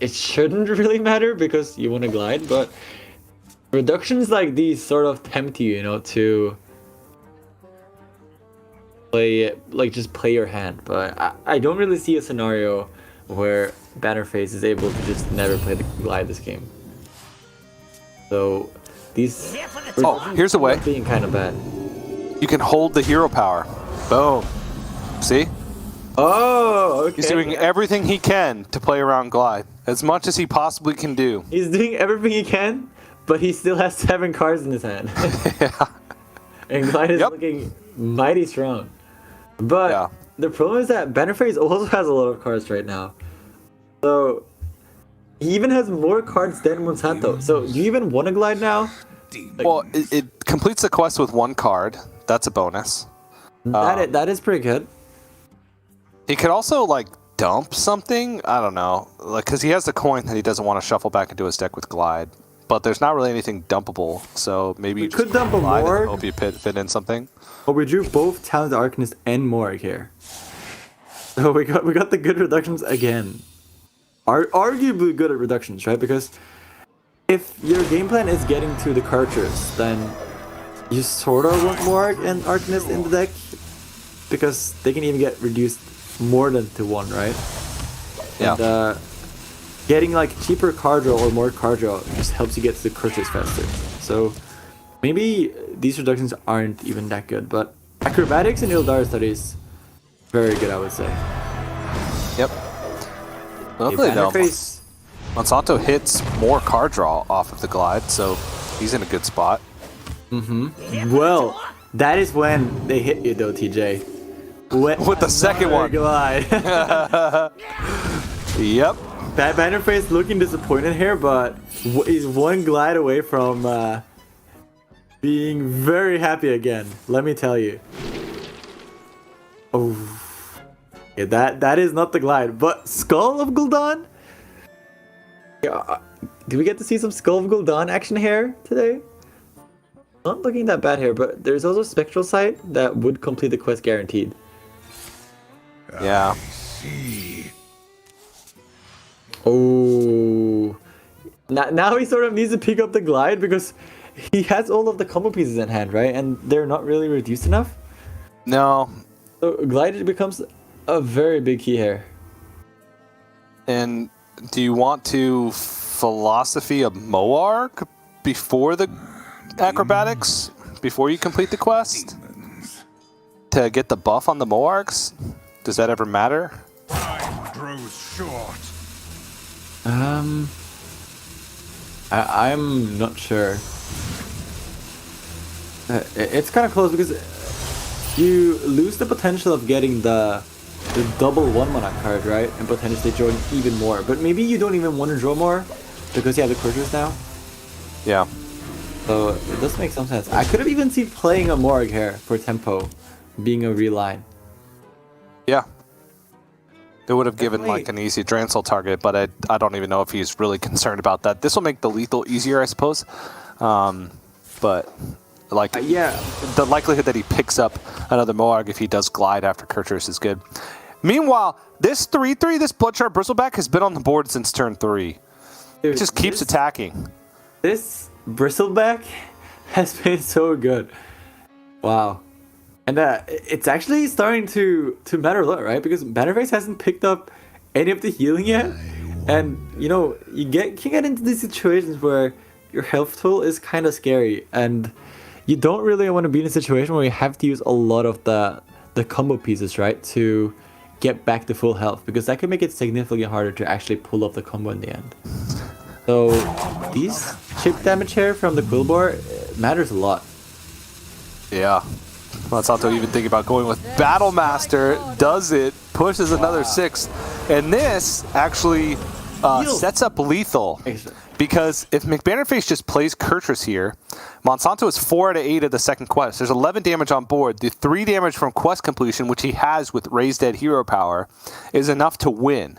Speaker 2: it shouldn't really matter because you want to glide, but reductions like these sort of tempt you, to play, like, just play your hand. But I don't really see a scenario where McBanterFace is able to just never play the glide this game. So these
Speaker 1: here's a way.
Speaker 2: Being kind of bad.
Speaker 1: You can hold the hero power. Boom. See?
Speaker 2: Oh, okay.
Speaker 1: He's doing everything he can to play around Glide, as much as he possibly can do.
Speaker 2: He's doing everything he can, but he still has 7 cards in his hand.
Speaker 1: Yeah.
Speaker 2: And Glide is looking mighty strong. But the problem is that McBanterFace also has a lot of cards right now. So he even has more cards than Monsanto. So do you even want to Glide now? Like,
Speaker 1: well, it completes the quest with 1 card. That's a bonus.
Speaker 2: That is pretty good.
Speaker 1: He could also, like, dump something. I don't know. Like, because he has the coin that he doesn't want to shuffle back into his deck with Glide. But there's not really anything dumpable, so maybe you
Speaker 2: could dump a Morg.
Speaker 1: Hope you fit in something.
Speaker 2: But we drew both Talented Arcanist and Morg here. So we got the good reductions again. Arguably good at reductions, right? Because if your game plan is getting to the Carters, then you sort of want Morg and Arcanist in the deck, because they can even get reduced more than to 1, right?
Speaker 1: Yeah.
Speaker 2: And getting like cheaper card draw or more card draw just helps you get to the Carters faster. So maybe these reductions aren't even that good, but acrobatics and Ildar studies, very good, I would say.
Speaker 1: Yep. Luckily though, Monsanto hits more card draw off of the Glide, so he's in a good spot.
Speaker 2: Well, that is when they hit you though, TJ.
Speaker 1: With the second one.
Speaker 2: Glide.
Speaker 1: Yep.
Speaker 2: McBanterFace looking disappointed here, but he's 1 glide away from being very happy again. Let me tell you. Oh, yeah, that is not the glide, but Skull of Gul'dan. Yeah, do we get to see some Skull of Gul'dan action here today? Not looking that bad here, but there's also Spectral Sight that would complete the quest guaranteed.
Speaker 1: Yeah.
Speaker 2: Oh, now he sort of needs to pick up the glide because he has all of the combo pieces in hand, right? And they're not really reduced enough.
Speaker 1: No.
Speaker 2: So glide becomes a very big key here.
Speaker 1: And do you want to philosophy of Moarg before the acrobatics? Before you complete the quest? to get the buff on the Moargs? Does that ever matter?
Speaker 3: Time grows short.
Speaker 2: I'm not sure. It's kind of close because you lose the potential of getting the double 1-mana card, right? And potentially drawing even more. But maybe you don't even want to draw more because you have the Courtiers now.
Speaker 1: Yeah.
Speaker 2: So it does make some sense. I could have even seen playing a Morg here for tempo being a real line.
Speaker 1: Yeah. It would have given
Speaker 2: Definitely.
Speaker 1: like an easy Drancel target, but I don't even know if he's really concerned about that. This will make the lethal easier, I suppose. But like
Speaker 2: Yeah.
Speaker 1: the likelihood that he picks up another Moarg if he does glide after Kurtrus is good. Meanwhile, this 3/3, this Bloodshard Bristleback has been on the board since turn 3. It just keeps attacking.
Speaker 2: This Bristleback has been so good. Wow. And it's actually starting to matter a lot, right? Because McBanterFace hasn't picked up any of the healing yet. And, you know, you can get into these situations where your health tool is kind of scary. And you don't really want to be in a situation where you have to use a lot of the combo pieces, right? To get back to full health. Because that can make it significantly harder to actually pull off the combo in the end. So, these chip damage here from the Quillbore matters a lot.
Speaker 1: Yeah. Monsanto even thinking about going with Battlemaster, does it, pushes another 6. And this actually sets up lethal. Because if McBanterFace just plays Kurtrus here, Monsanto is 4 out of 8 of the second quest. There's 11 damage on board. The 3 damage from quest completion, which he has with Raised Dead hero power, is enough to win.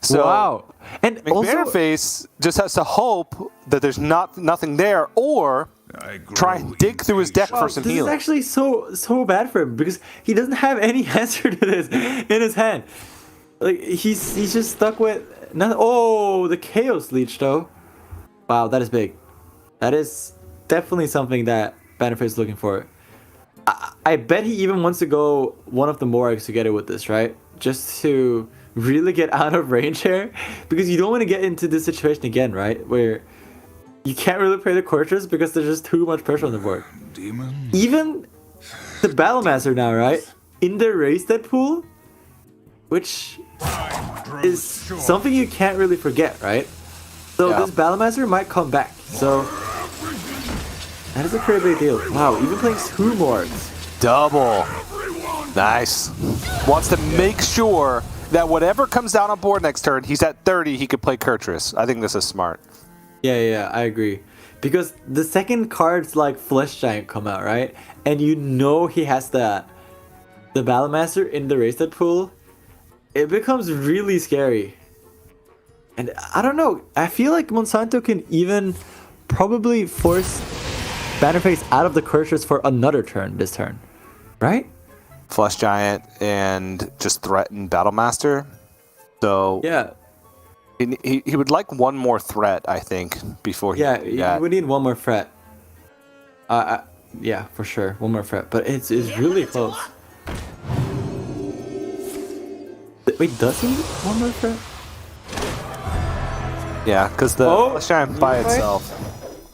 Speaker 1: So
Speaker 2: wow. And
Speaker 1: McBanterFace just has to hope that there's nothing there, or try and dig through his deck for some
Speaker 2: this
Speaker 1: healing.
Speaker 2: is actually so bad for him because he doesn't have any answer to this in his hand. Like he's just stuck with nothing. Oh, the Chaos Leech though. Wow, that is big. That is definitely something that McBanterFace is looking for. I bet he even wants to go one of the Morgs to get it with this, right? Just to really get out of range here, because you don't want to get into this situation again, right? Where you can't really play the Courtiers because there's just too much pressure on the board.
Speaker 3: Demons.
Speaker 2: Even the Battlemaster now, right? In the Raised Dead pool, which is something you can't really forget, right? So
Speaker 1: Yeah.
Speaker 2: this Battlemaster might come back. So that is a pretty big deal. Wow, even playing 2 Morgs.
Speaker 1: Double. Nice. Wants to make sure that whatever comes down on board next turn, he's at 30, he could play Kurtrus. I think this is smart.
Speaker 2: Yeah, I agree. Because the second cards like Flesh Giant come out, right? And you know he has the Battlemaster in the Raised Dead pool. It becomes really scary. And I don't know, I feel like Monsanto can even probably force McBanterFace out of the Courtiers for another turn this turn. Right?
Speaker 1: Flesh Giant and just threaten Battlemaster. So
Speaker 2: Yeah.
Speaker 1: he would like one more threat, I think, before he
Speaker 2: We need one more threat. Yeah, for sure, one more threat. But it's really close. Wait, does he need one more threat?
Speaker 1: Yeah, because the Flesh Giant by
Speaker 2: Neophyte?
Speaker 1: itself.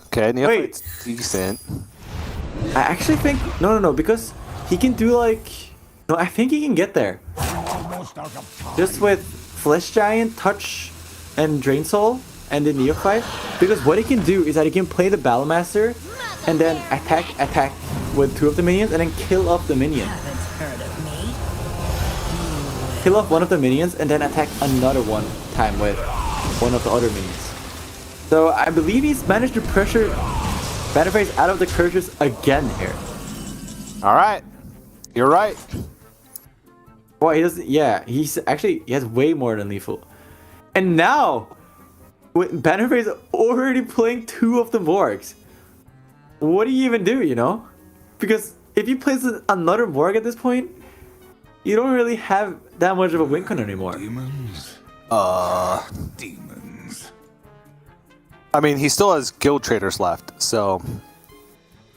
Speaker 1: Okay, Neophyte's decent.
Speaker 2: I actually think no, because he can do like I think he can get there.
Speaker 3: Almost out of time.
Speaker 2: Just with Flesh Giant, Touch, and Drain Soul, and the Neophyte. Because what he can do is that he can play the Battlemaster, and then attack with 2 of the minions, and then kill off the minion. Kill off one of the minions, and then attack another one time with one of the other minions. So I believe he's managed to pressure McBanterFace out of the Courtiers again here.
Speaker 1: All right. You're right.
Speaker 2: Well, he doesn't. Yeah, he has way more than lethal. And now, with McBanterFace already playing 2 of the Morgs, what do you even do? You know, because if he plays another Morg at this point, you don't really have that much of a win con anymore.
Speaker 3: Demons. Demons.
Speaker 1: I mean, he still has guild traders left, so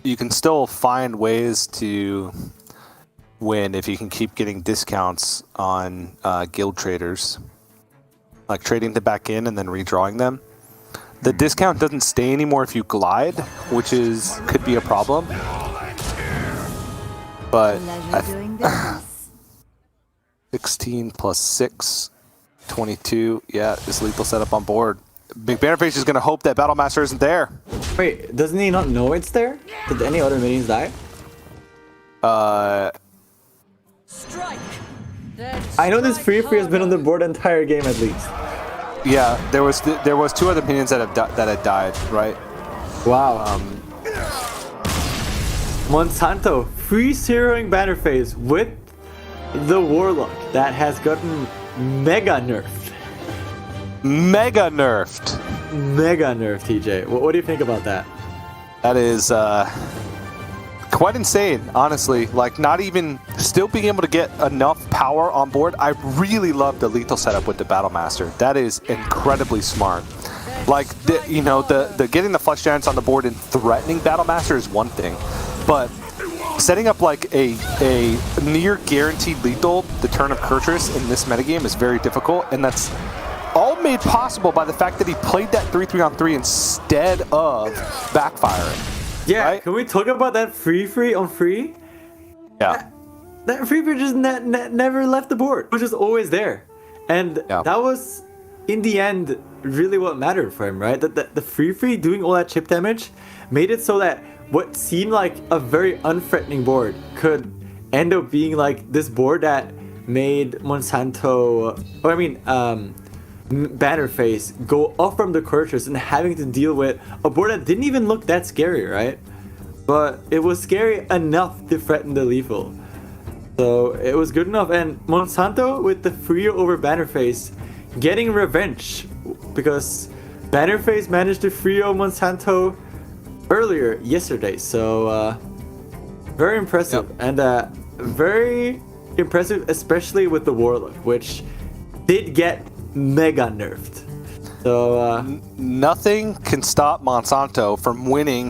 Speaker 1: you can still find ways to win if you can keep getting discounts on guild traders, like trading them back in and then redrawing them. The discount doesn't stay anymore if you glide, which could be a problem. But
Speaker 4: Pleasure doing business.
Speaker 1: 16 plus 6, 22. Yeah, this lethal setup on board. McBanterFace is going to hope that Battlemaster isn't there.
Speaker 2: Wait, doesn't he not know it's there? Did any other minions die?
Speaker 4: Strike.
Speaker 2: I know this free has been on the board the entire game at least.
Speaker 1: Yeah, there was 2 other minions that had died, right?
Speaker 2: Wow. Monsanto free zeroing Bannerface with the Warlock that has gotten mega nerfed.
Speaker 1: Mega nerfed.
Speaker 2: Mega nerfed, TJ. What do you think about that?
Speaker 1: That is quite insane, honestly. Like, not even still being able to get enough power on board. I really love the lethal setup with the Battlemaster. That is incredibly smart. Like, the getting the flesh giants on the board and threatening Battlemaster is one thing, but setting up like a near guaranteed lethal the turn of Kurtrus in this metagame is very difficult, and that's all made possible by the fact that he played that 3-3 on 3 instead of backfiring.
Speaker 2: Yeah,
Speaker 1: right?
Speaker 2: Can we talk about that free on free?
Speaker 1: Yeah.
Speaker 2: That free just never left the board. It was just always there. And that was, in the end, really what mattered for him, right? That the free doing all that chip damage made it so that what seemed like a very unthreatening board could end up being like this board that made Monsanto, Bannerface go off from the Kurtrus and having to deal with a board that didn't even look that scary, right? But it was scary enough to threaten the lethal. So it was good enough. And Monsanto with the free over Bannerface getting revenge because Bannerface managed to free Monsanto earlier yesterday. So very impressive. And very impressive, especially with the Warlock, which did get mega nerfed. So
Speaker 1: nothing can stop Monsanto from winning